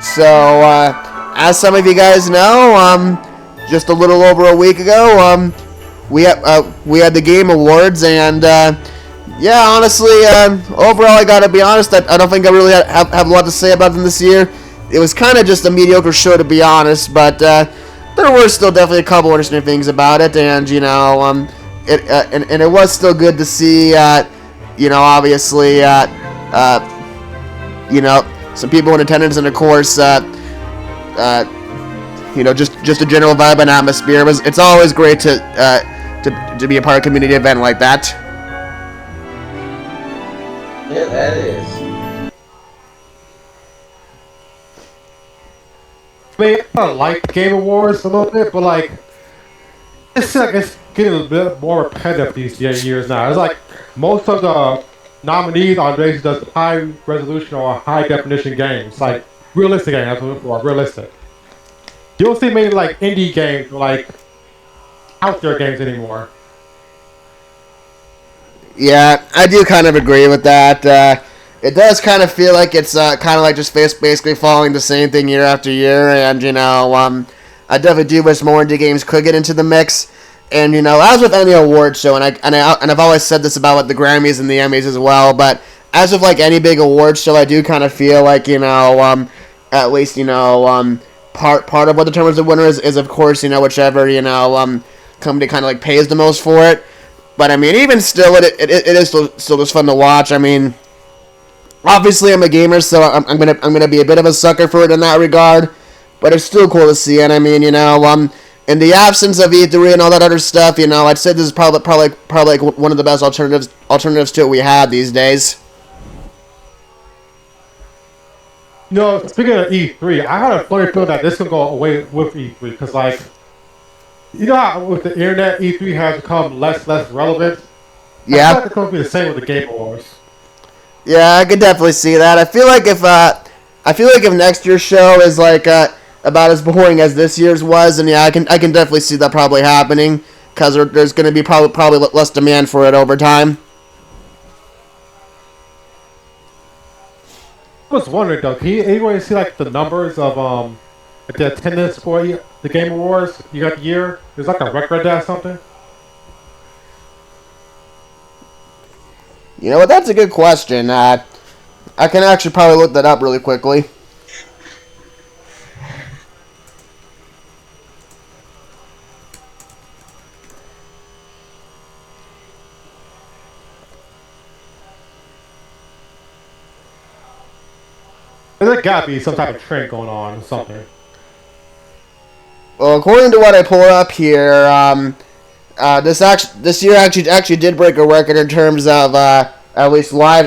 So, as some of you guys know, just a little over a week ago, we had the Game Awards, and yeah, honestly, overall, I gotta be honest, I don't think I really have a lot to say about them this year. It was kind of just a mediocre show, to be honest, but there were still definitely a couple interesting things about it, and it was still good to see, obviously, some people in attendance, and of course, just a general vibe and atmosphere. It's always great to be a part of a community event like that. Yeah, that is. I mean, I like the Game Awards a little bit, but like, it's getting a bit more repetitive these years now. It's like most of the nominees are basically just high resolution or high definition games, like realistic games. That's what I'm looking for, realistic. You don't see many like indie games or like out there games anymore. Yeah, I do kind of agree with that. It does kind of feel like it's kind of like just basically following the same thing year after year, and I definitely do wish more indie games could get into the mix. And as with any award show, and I've always said this about like the Grammys and the Emmys as well, but as with like any big award show, I do kind of feel like at least part of what determines the winner is of course whichever company kind of like pays the most for it. But I mean, even still, it is still just fun to watch. I mean, obviously I'm a gamer, so I'm gonna be a bit of a sucker for it in that regard. But it's still cool to see, and I mean, in the absence of E3 and all that other stuff, I'd say this is probably like one of the best alternatives to what we have these days. Speaking of E3, I had a funny feeling that this can go away with E3 because, like, how with the internet, E3 has become less relevant. Yeah, I feel like it's going to be the same with the Game Awards. Yeah, I could definitely see that. I feel like if next year's show is like about as boring as this year's was, and yeah, I can definitely see that probably happening because there's going to be probably less demand for it over time. I was wondering though, can anyone see like the numbers of the attendance for the Game Awards? You got the year? There's like a record there or something. You know what? That's a good question. I can actually probably look that up really quickly. There's gotta be some type of trend going on or something. Well, according to what I pull up here, this year actually did break a record in terms of at least live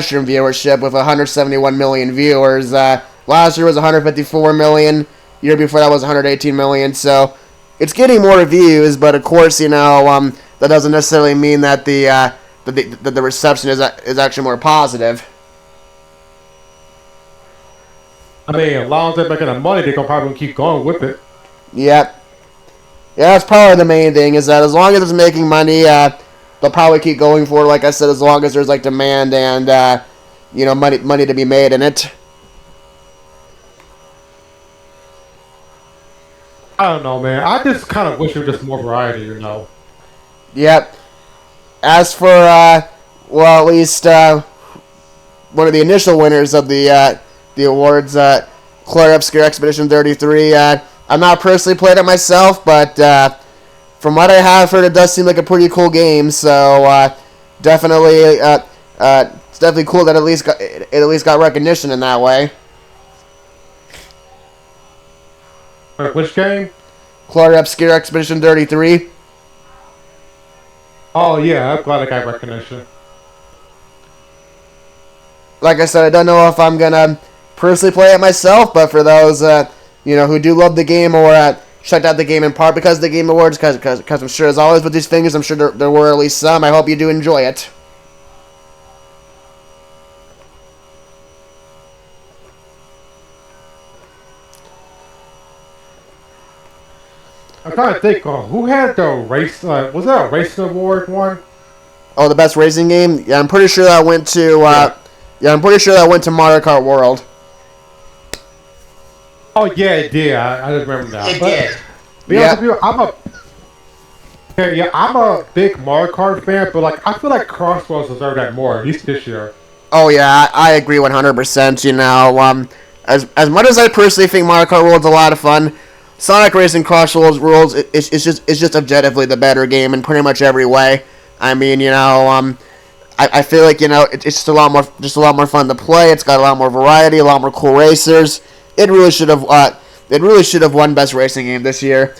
stream viewership with 171 million viewers. Last year was 154 million. Year before that was 118 million. So it's getting more views, but of course that doesn't necessarily mean that the reception is actually more positive. I mean, as long as they're making the money, they're probably keep going with it. Yep. Yeah, that's probably the main thing, is that as long as it's making money, they'll probably keep going for it, like I said, as long as there's like demand and money to be made in it. I don't know, man. I just kind of wish there was just more variety, Yep. As for at least one of the initial winners of the awards, Claire Obscure Expedition 33. I'm not personally played it myself, but from what I have heard, it does seem like a pretty cool game. So definitely, it's definitely cool that it at least got recognition in that way. Wait, which game? Claire Obscure Expedition 33. Oh yeah, I'm glad I got recognition. Like I said, I don't know if I'm gonna personally play it myself, but for those who do love the game or checked out the game in part because of the Game Awards, because I'm sure as always with these things, I'm sure there were at least some. I hope you do enjoy it. I'm trying to think, who had the race, was that a racing award one? Oh, the best racing game? Yeah, I'm pretty sure that went to, I'm pretty sure that went to Mario Kart World. Oh yeah, it did. I just remember now. It But did. be honest with you, I'm a big Mario Kart fan, but like I feel like Crossroads deserve that more, at least this year. Oh yeah, I agree 100%. As much as I personally think Mario Kart World's a lot of fun, Sonic Racing Crossroads Worlds is just objectively the better game in pretty much every way. I mean, I feel like it's just a lot more fun to play. It's got a lot more variety, a lot more cool racers. It really should have won Best Racing Game this year.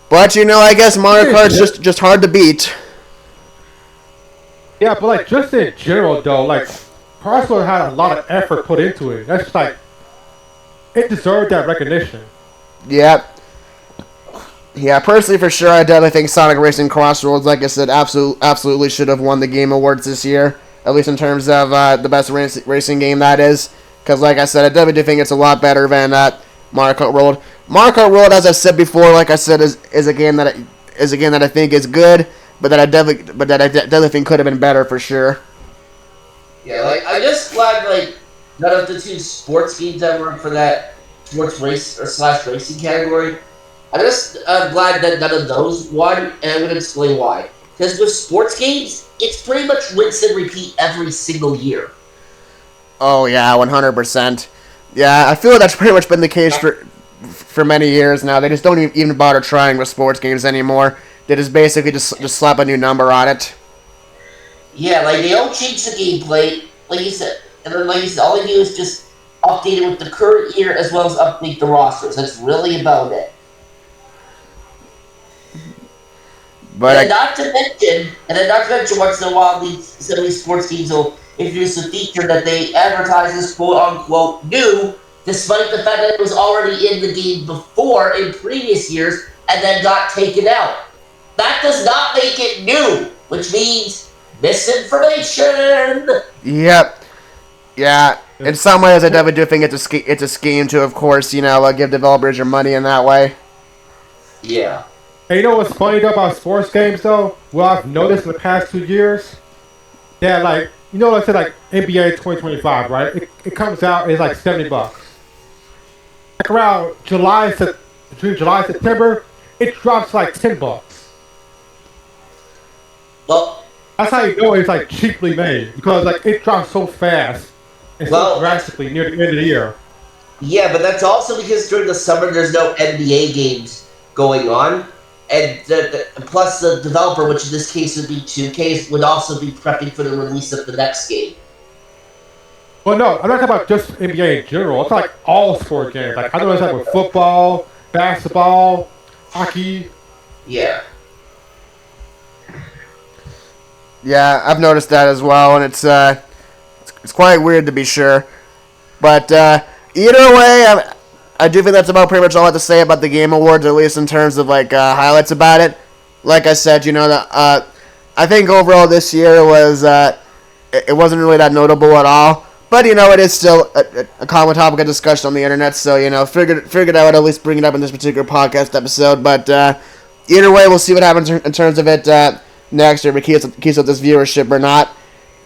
But I guess Mario Kart's just hard to beat. Yeah, but like just in general though, like Crossroads had a lot of effort put into it. That's like it deserved that recognition. Yeah. Yeah, personally, for sure, I definitely think Sonic Racing Crossroads, like I said, absolutely should have won the Game Awards this year, at least in terms of the best racing game, that is. Because, like I said, I definitely do think it's a lot better than Mario Kart World. Mario Kart World, as I said before, like I said, is a game that I think is good, but that I definitely think could have been better for sure. Yeah, like I'm just glad like none of the two sports games that were for that sports race or slash racing category. I'm glad that none of those won, and I'm gonna explain why. Because with sports games, it's pretty much rinse and repeat every single year. Oh yeah, 100%. Yeah, I feel like that's pretty much been the case for many years now. They just don't even bother trying with sports games anymore. They just basically just slap a new number on it. Yeah, like they don't change the gameplay, like you said, and then like you said, all they do is just update it with the current year as well as update the rosters. That's really about it. But and not to mention, once in a while, some of these sports teams will introduce a feature that they advertise as quote unquote new, despite the fact that it was already in the game before in previous years and then got taken out. That does not make it new, which means misinformation. Yep. Yeah. In some ways, I definitely do think it's a scheme to, of course, give developers your money in that way. Yeah. And you know what's funny though about sports games though? Well, I've noticed in the past 2 years that like let's say like NBA 2025, right? It comes out, it's like $70. Like around between July and September, it drops like $10. Well, that's how you know it's like cheaply made because like it drops so fast and so drastically near the end of the year. Yeah, but that's also because during the summer there's no NBA games going on. And plus the developer, which in this case would be 2K, would also be prepping for the release of the next game. Well, no, I'm not talking about just NBA in general. It's like all sport games. Like I know it's like with football, basketball, hockey. Yeah. Yeah, I've noticed that as well, and it's quite weird to be sure. But either way, I do think that's about pretty much all I have to say about the Game Awards, at least in terms of like highlights about it. Like I said, I think overall this year it wasn't really that notable at all. But it is still a common topic of discussion on the internet. So figured I would at least bring it up in this particular podcast episode. But either way, we'll see what happens in terms of it next year, if it keeps up this viewership or not.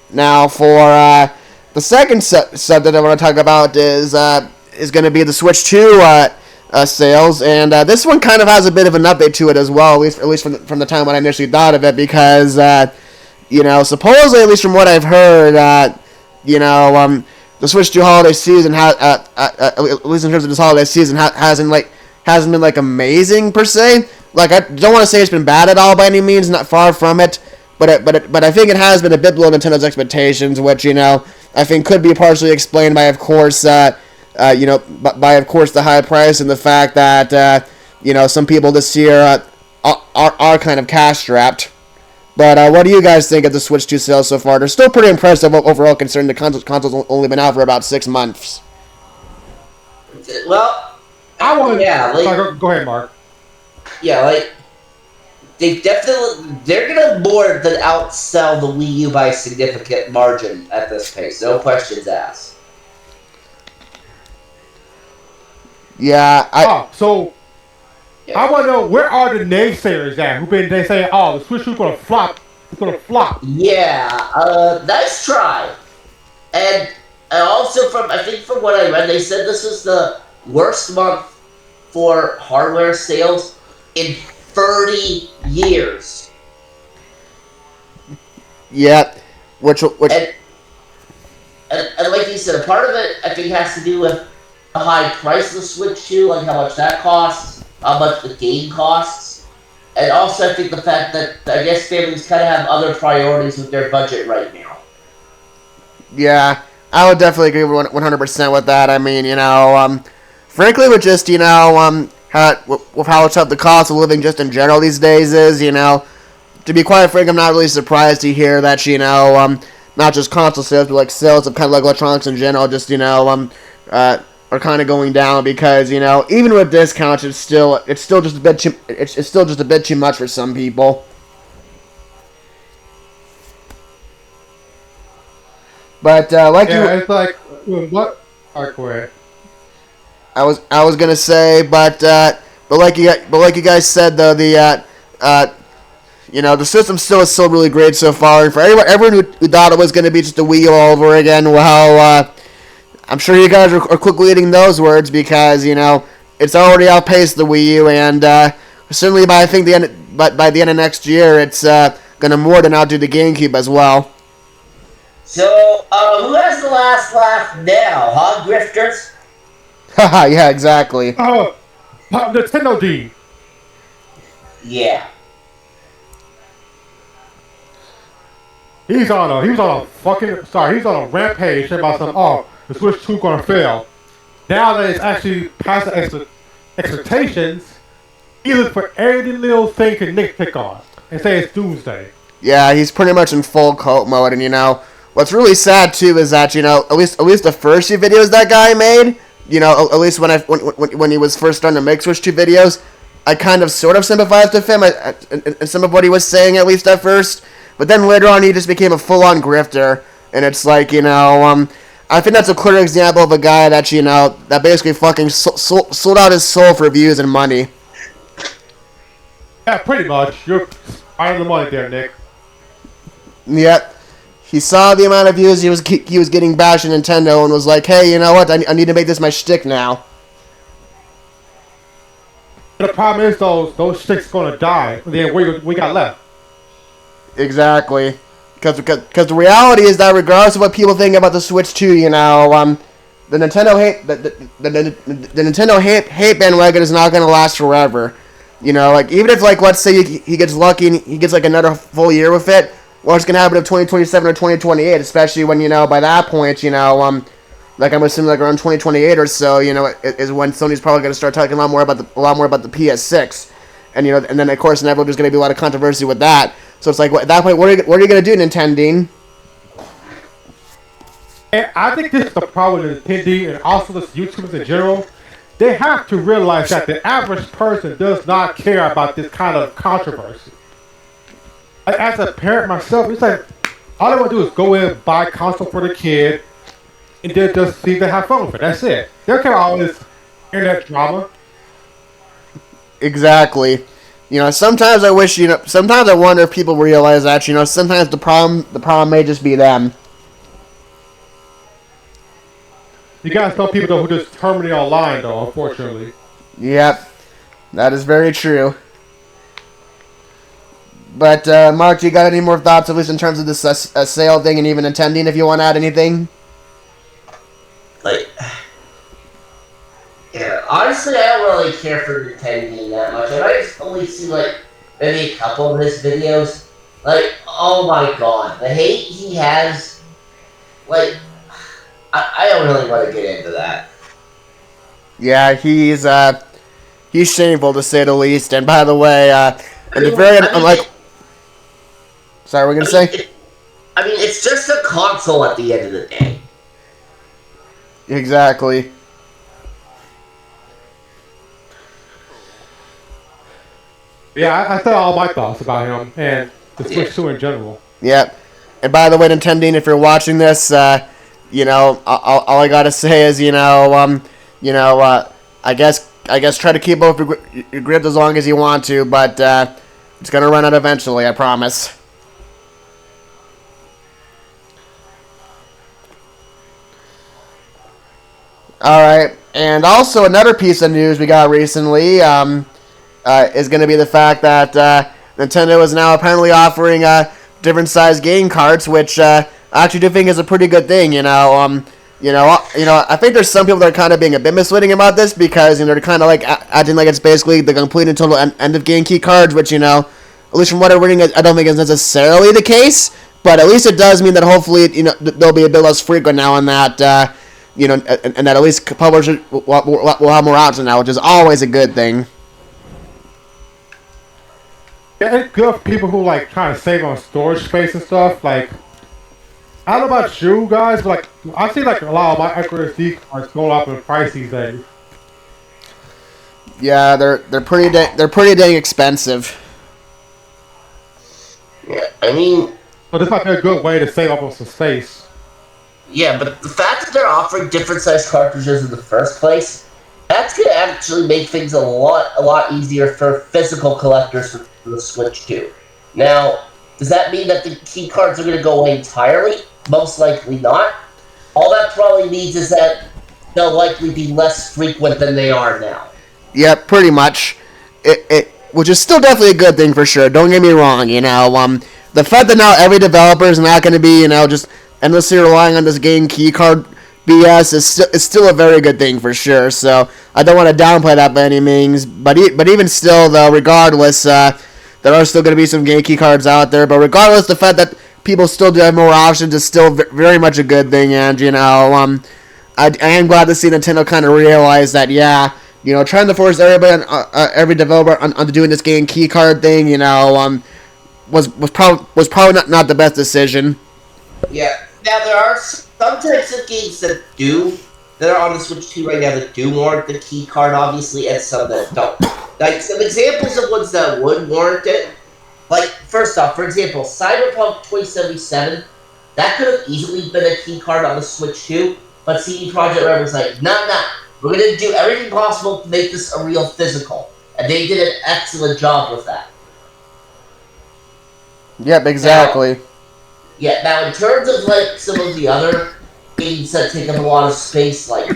Now for the second subject I want to talk about is going to be the Switch 2 sales, and this one kind of has a bit of an update to it as well, at least from the time when I initially thought of it, because supposedly, at least from what I've heard, the Switch 2 holiday season, at least in terms of this holiday season, hasn't been like amazing per se. Like I don't want to say it's been bad at all by any means, not far from it, but I think it has been a bit below Nintendo's expectations, which I think could be partially explained by, of course, the high price and the fact that some people this year are kind of cash strapped. But what do you guys think of the Switch 2 sales so far? They're still pretty impressive overall, considering the console's only been out for about 6 months. Well, go ahead, Mark. Yeah, like they're gonna more than outsell the Wii U by a significant margin at this pace. No questions asked. Yeah, I want to know, where are the naysayers at? Who've been saying, "Oh, the Switch 2 is gonna flop. It's gonna flop." Yeah, nice try. And also from what I read, they said this was the worst month for hardware sales in 30 years. Yeah, which and like you said, a part of it I think has to do with the high price of the Switch 2, like how much that costs, how much the game costs, and also I think the fact that I guess families kind of have other priorities with their budget right now. yeah, I would definitely agree with 100% with that. I mean, frankly, with just with how tough the cost of living just in general these days is, to be quite frank, I'm not really surprised to hear that, not just console sales, but like sales of kind of like electronics in general, just are kind of going down because even with discounts, it's still just a bit it's still just a bit too much for some people. But it's like what? Alright, go ahead. I was gonna say, but like you guys said though, the system still is still really great so far, and for everyone who thought it was going to be just a Wii U all over again, well, I'm sure you guys are quickly eating those words because it's already outpaced the Wii U, and certainly by the end of next year, it's going to more than outdo the GameCube as well. So, who has the last laugh now, huh, grifters? Haha, yeah, exactly. Oh, Nintendo D. Yeah. He's on a rampage about the Switch 2 gonna fail. Now that it's actually past the expectations, he looks for every little thing can Nick pick on and say it's doomsday. Yeah, he's pretty much in full cult mode, and what's really sad too is that at least the first few videos that guy made, at least when he was first starting to make Switch 2 videos, I kind of sort of sympathized with him and some of what he was saying, at least at first. But then later on, he just became a full-on grifter, and it's like, I think that's a clear example of a guy that, that basically fucking sold out his soul for views and money. Yeah, pretty much. You're finding the money there, Nick. Yep. He saw the amount of views he was getting bashing Nintendo and was like, hey, you know what? I need to make this my shtick now. The problem is those shticks gonna die. Then we got left. Exactly. Because the reality is that regardless of what people think about the Switch 2, the Nintendo hate bandwagon is not going to last forever. Like even if let's say he gets lucky and he gets another full year with it, what's going to happen in 2027 or 2028, especially when by that point, I'm assuming around 2028 or so, is when Sony's probably going to start talking a lot more about the PS6. And and then of course inevitably there's going to be a lot of controversy with that. So it's at that point, what are you going to do, Nintendo? And I think this is the problem with Nintendo and also the YouTubers in general. They have to realize that the average person does not care about this kind of controversy. As a parent myself, it's like all I want to do is go in and buy a console for the kid, and then just see them have fun with it. That's it. They don't care about all this internet drama. Exactly. Sometimes I wish, sometimes I wonder if people realize that, sometimes the problem may just be them. You got some people, though, who just terminate online, though, unfortunately. Yep. That is very true. But, Mark, do you got any more thoughts, at least in terms of this sale thing and even attending, if you want to add anything? Yeah, honestly, I don't really care for Nintendo that much. And I just only see, maybe a couple of his videos. Oh my god, the hate he has, I don't really want to get into that. Yeah, he's shameful, to say the least. And by the way, sorry, what were you going to say? It's just a console at the end of the day. Exactly. Yeah, I said all my thoughts about him and the Switch 2 in general. Yep. And by the way, Nintendo, if you're watching this, all I gotta say is, I guess try to keep up your grip as long as you want to, but it's gonna run out eventually, I promise. All right. And also another piece of news we got recently is going to be the fact that Nintendo is now apparently offering different size game carts, which I actually do think is a pretty good thing. I think there's some people that are kind of being a bit misleading about this because they're kind of like acting like it's basically the complete and total end of game key cards, which at least from what I'm reading, I don't think is necessarily the case. But at least it does mean that hopefully there'll be a bit less frequent now, and that and that at least publishers will have more options now, which is always a good thing. Yeah, it's good for people who like trying to save on storage space and stuff. Like, I don't know about you guys, but like I see like a lot of my XRSD cards going up in price these days. Yeah, they're pretty dang expensive. Yeah, I mean, So this might be a good way to save up on some space. yeah, but the fact that they're offering different size cartridges in the first place, that's gonna actually make things a lot easier for physical collectors for the Switch 2. Now, does that mean that the key cards are gonna go away entirely? Most likely not. All that probably means is that they'll likely be less frequent than they are now. Yeah, pretty much. Which is still definitely a good thing for sure. Don't get me wrong. The fact that now every developer is not going to be just endlessly relying on this game key card BS is still a very good thing for sure. So I don't want to downplay that by any means. But even still, though, regardless, there are still going to be some game key cards out there. But regardless, the fact that people still do have more options is still very much a good thing. And I am glad to see Nintendo kind of realize that. Yeah. Trying to force everybody, every developer, onto doing this game key card thing, was probably not the best decision. Yeah. Now there are some types of games that are on the Switch 2 right now that do warrant the key card, obviously, and some that don't. Like some examples of ones that would warrant it. Like first off, for example, Cyberpunk 2077, that could have easily been a key card on the Switch 2, but CD Projekt Red was like, nah. We're going to do everything possible to make this a real physical. And they did an excellent job with that. Yep, exactly. Now in terms of like some of the other games that take up a lot of space, like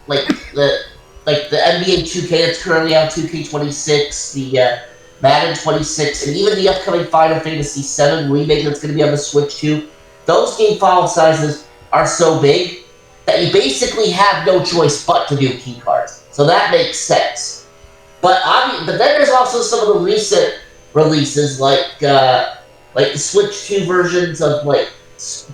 the NBA 2K that's currently out, 2K26, the Madden 26, and even the upcoming Final Fantasy VII remake that's going to be on the Switch 2, those game file sizes are so big that you basically have no choice but to do key cards. So that makes sense. But then there's also some of the recent releases, like the Switch 2 versions of like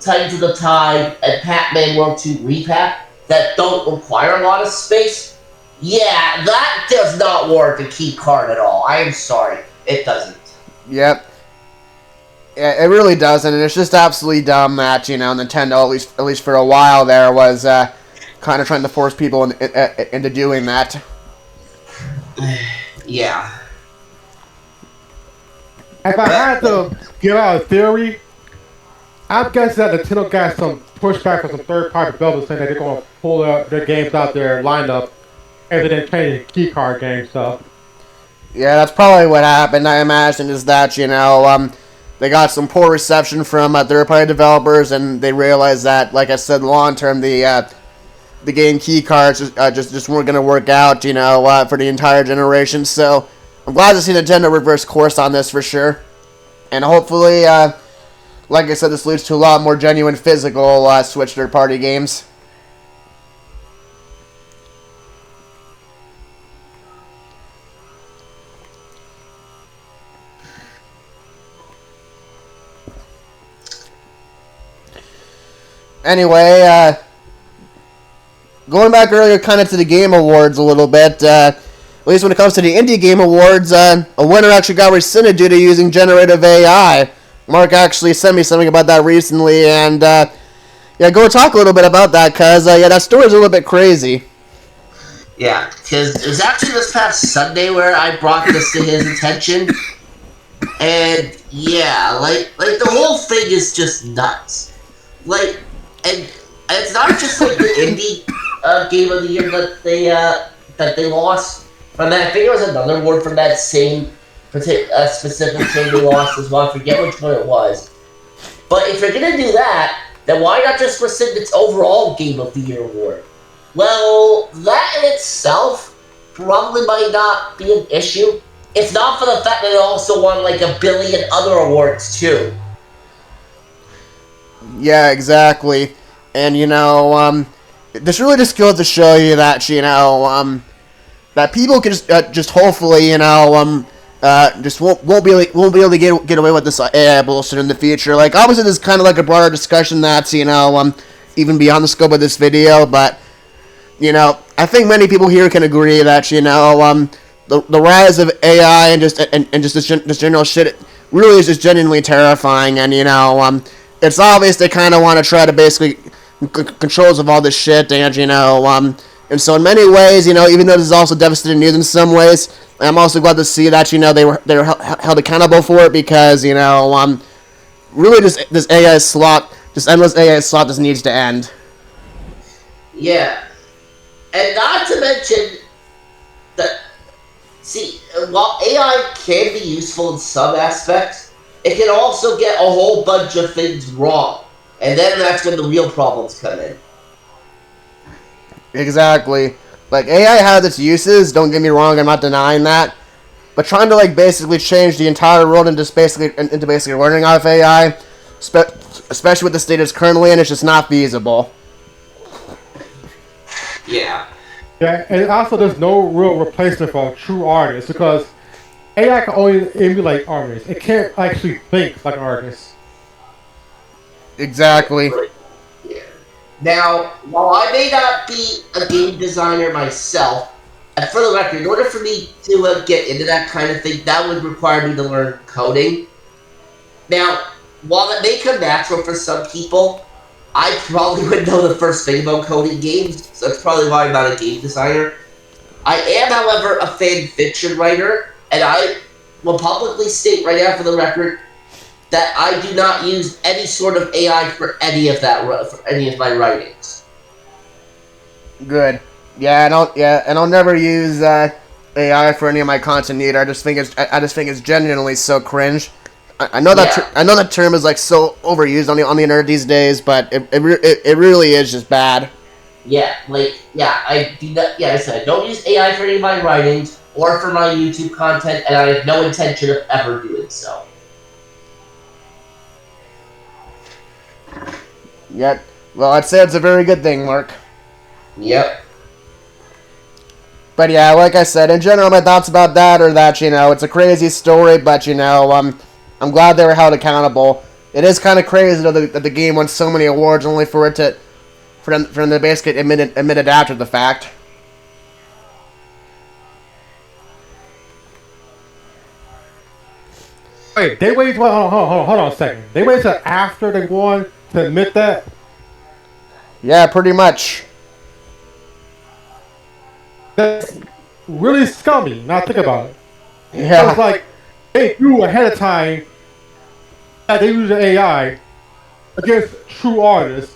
Titans of the Tide and Pac-Man World 2 Repack that don't require a lot of space. Yeah, that does not warrant a key card at all. I am sorry, it doesn't. Yep. Yeah, it really doesn't, and it's just absolutely dumb that Nintendo, at least for a while there, was kind of trying to force people into doing that. Yeah. If I had to give out a theory, I'm guessing that Nintendo got some pushback from some third-party developers saying that they're going to pull their games out their lineup and then change the key card game stuff. Yeah, that's probably what happened. I imagine is that they got some poor reception from third-party developers, and they realized that, like I said, long term the game key cards just weren't going to work out, for the entire generation. So I'm glad to see Nintendo reverse course on this for sure, and hopefully, like I said, this leads to a lot more genuine physical Switch third-party games. Anyway, going back earlier kind of to the Game Awards a little bit, at least when it comes to the Indie Game Awards, a winner actually got rescinded due to using generative AI. Mark actually sent me something about that recently, and go talk a little bit about that, because that story's a little bit crazy. Yeah, because it was actually this past Sunday where I brought this to his attention, and yeah, like the whole thing is just nuts. And it's not just like the indie game of the year that they lost. From that, I think there was another award from that same specific thing they lost as well. I forget which one it was. But if you're gonna do that, then why not just rescind its overall game of the year award? Well, that in itself probably might not be an issue. If not for the fact that it also won like 1,000,000,000 other awards too. Yeah, exactly. And this really just goes to show you that that people can just hopefully just won't be able to get away with this AI bullshit in the future. Like obviously, there's kind of like a broader discussion that's even beyond the scope of this video, but I think many people here can agree that the rise of AI and just this general shit really is just genuinely terrifying, and it's obvious they kind of want to try to basically controls of all this shit, and so in many ways, even though this is also devastating news in some ways, I'm also glad to see that they were held accountable for it because really just this AI slot, this endless AI slot, just needs to end. Yeah, and not to mention that. See, while AI can be useful in some aspects, it can also get a whole bunch of things wrong, and then that's when the real problems come in. Exactly. Like AI has its uses. Don't get me wrong. I'm not denying that. But trying to basically change the entire world into basically learning off AI, especially with the state it's currently in, it's just not feasible. Yeah. Yeah, and also there's no real replacement for true artists because AI can only emulate artists. It can't actually think like an artist. Exactly. Yeah. Now, while I may not be a game designer myself, and for the record, in order for me to get into that kind of thing, that would require me to learn coding. Now, while it may come natural for some people, I probably wouldn't know the first thing about coding games, so that's probably why I'm not a game designer. I am, however, a fan fiction writer, and I will publicly state right now for the record that I do not use any sort of AI for any of my writings. Good. Yeah, and I'll never use AI for any of my content either. I just think it's genuinely so cringe. I know that term is so overused on the internet these days, but it really is just bad. Yeah, I do not. Yeah, I said I don't use AI for any of my writings or for my YouTube content, and I have no intention of ever doing so. Yep. Well, I'd say it's a very good thing, Mark. Yep. But yeah, like I said, in general, my thoughts about that are that it's a crazy story, but I'm glad they were held accountable. It is kind of crazy though that the game won so many awards only for them to basically admit it after the fact. Wait, they waited. Hold on a second. They waited till after they won to admit that. Yeah, pretty much. That's really scummy. Now think about it. Yeah. It's like they knew ahead of time that they use AI against true artists,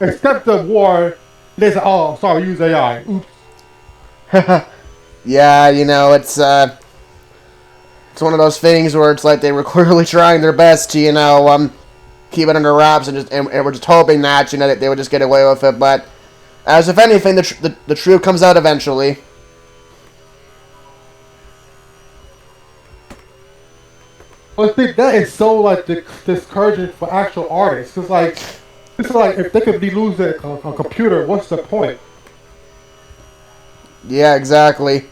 accept the award. They said, "Oh, sorry, use AI." Oops. Yeah, it's one of those things where it's like they were clearly trying their best to keep it under wraps and we're just hoping that that they would just get away with it. But as if anything, the truth comes out eventually. I think that is so discouraging for actual artists. It's like if they could be losing a computer, what's the point? Yeah, exactly.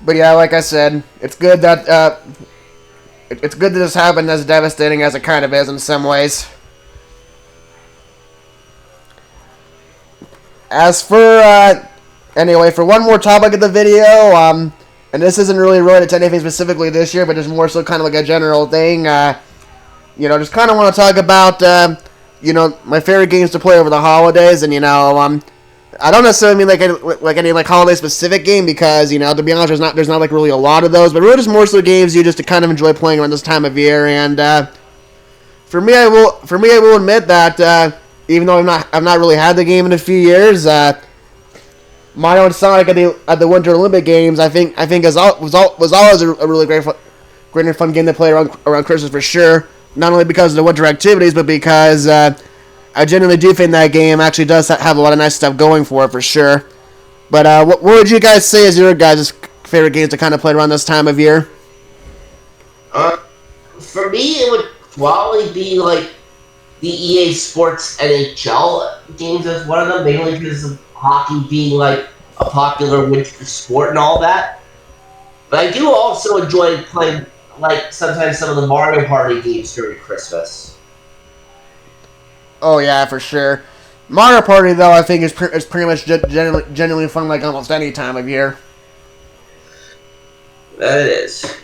But yeah, like I said, it's good that it's good that this happened, as devastating as it kind of is in some ways. As for anyway, for one more topic of the video, and this isn't really related to anything specifically this year, but just more so kind of like a general thing. Just kind of want to talk about my favorite games to play over the holidays, and I don't necessarily mean any holiday specific game because to be honest, there's not really a lot of those, but really just more so games you just to kind of enjoy playing around this time of year. And for me, I will admit that even though I've not really had the game in a few years, Mario and Sonic at the Winter Olympic Games I think was always a really great and fun game to play around Christmas for sure. Not only because of the winter activities, but because I genuinely do think that game actually does have a lot of nice stuff going for it, for sure. But what would you guys say is your guys' favorite games to kind of play around this time of year? For me, it would probably be like the EA Sports NHL games as one of them, mainly because of hockey being like a popular winter sport and all that. But I do also enjoy playing like sometimes some of the Mario Party games during Christmas. Oh yeah, for sure. Mario Party though, I think is pretty much genuinely fun like almost any time of year. That it is.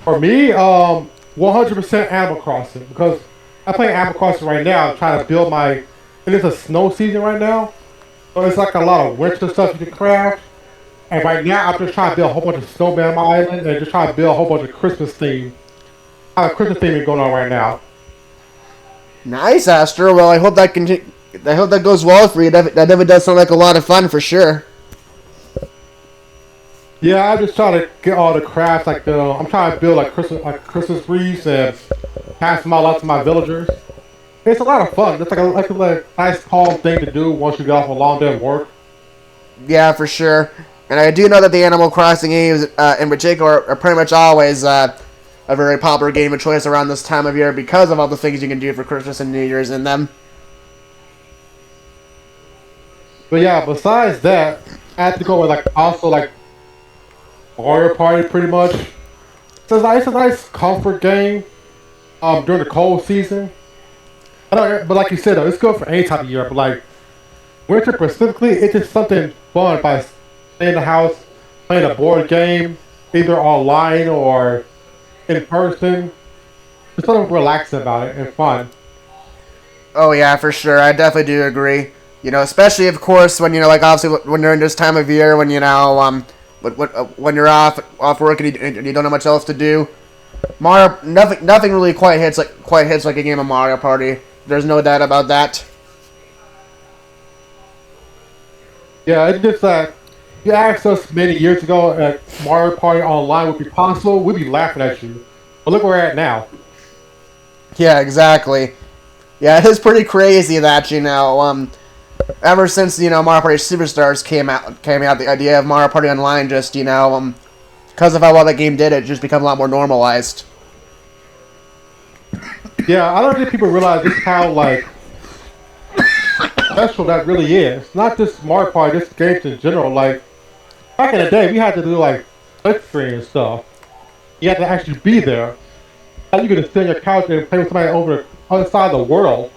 For me, 100% Animal Crossing, because I play Animal Crossing right now. I'm trying to build my. And it's a snow season right now, so it's like a lot of winter stuff you can craft. And right now, I'm just trying to build a whole bunch of snowman on my island, and just trying to build a whole bunch of Christmas theme. I have a Christmas theme going on right now. Nice, Astro. Well, I hope that I hope that goes well for you. That definitely does sound like a lot of fun for sure. Yeah, I'm just trying to get all the crafts. I'm trying to build Christmas wreaths and pass them all out to my villagers. It's a lot of fun. It's like a nice calm thing to do once you get off a long day of work. Yeah, for sure. And I do know that the Animal Crossing games, in particular, are pretty much always a very popular game of choice around this time of year because of all the things you can do for Christmas and New Year's in them. But yeah, besides that, I have to go with Mario Party pretty much. It's a nice comfort game during the cold season. But like you said though, it's good for any time of year. But like winter specifically, it's just something fun by staying in the house, playing a board game, either online or in person. There's something relaxing about it and fun. Oh yeah, for sure. I definitely do agree. You know, especially of course when obviously when you're in this time of year when when you're off work and you don't have much else to do. Nothing really quite hits like a game of Mario Party. There's no doubt about that. Yeah, it's just that you asked us many years ago that Mario Party online would be possible, we'd be laughing at you. But look where we're at now. Yeah, exactly. Yeah, it is pretty crazy that ever since Mario Party Superstars came out, the idea of Mario Party Online just because of how well that game did, it just become a lot more normalized. Yeah, I don't think people realize just how special that really is. Not just Mario Party, just games in general. Like back in the day, we had to do touch screen and stuff. You had to actually be there. Now you could just sit on your couch and play with somebody over the other side of the world.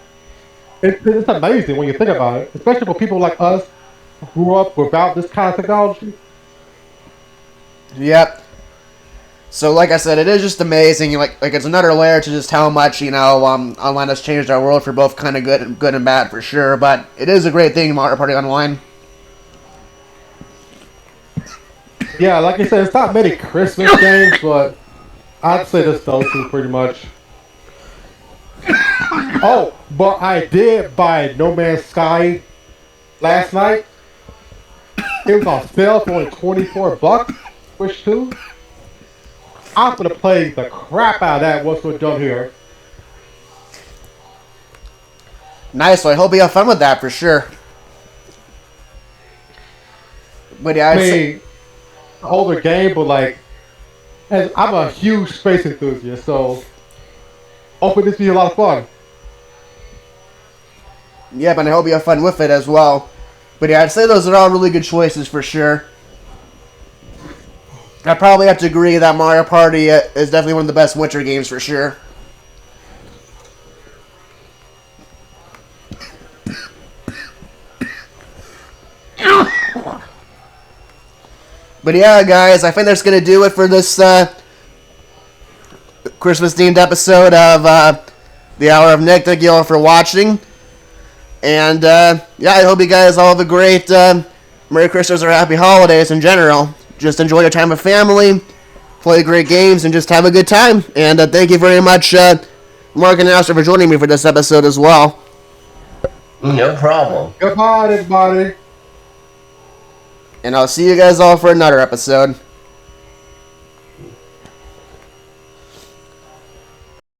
It's amazing when you think about it, especially for people like us who grew up without this kind of technology. Yep. So, like I said, it is just amazing. Like it's another layer to just how much online has changed our world for both kind of good and bad for sure. But it is a great thing, Mario Party Online. Yeah, like I said, it's not many Christmas games, but I'd say this those two pretty much. Oh, but I did buy No Man's Sky last night. It was on sale for only $24, Switch 2. I'm gonna play the crap out of that once we're done here. Nice. So I hope you have fun with that for sure. But yeah, I mean, older game, but I'm a huge space enthusiast, so hopefully this will be a lot of fun. Yeah, but I hope you have fun with it as well. But yeah, I'd say those are all really good choices for sure. I probably have to agree that Mario Party is definitely one of the best winter games for sure. But yeah, guys, I think that's going to do it for this Christmas-themed episode of The Hour of Nick. Thank you all for watching. And yeah, I hope you guys all have a great Merry Christmas or Happy Holidays in general. Just enjoy your time with family, play great games, and just have a good time. And thank you very much, Mark and Astro, for joining me for this episode as well. No problem. Goodbye, everybody. And I'll see you guys all for another episode.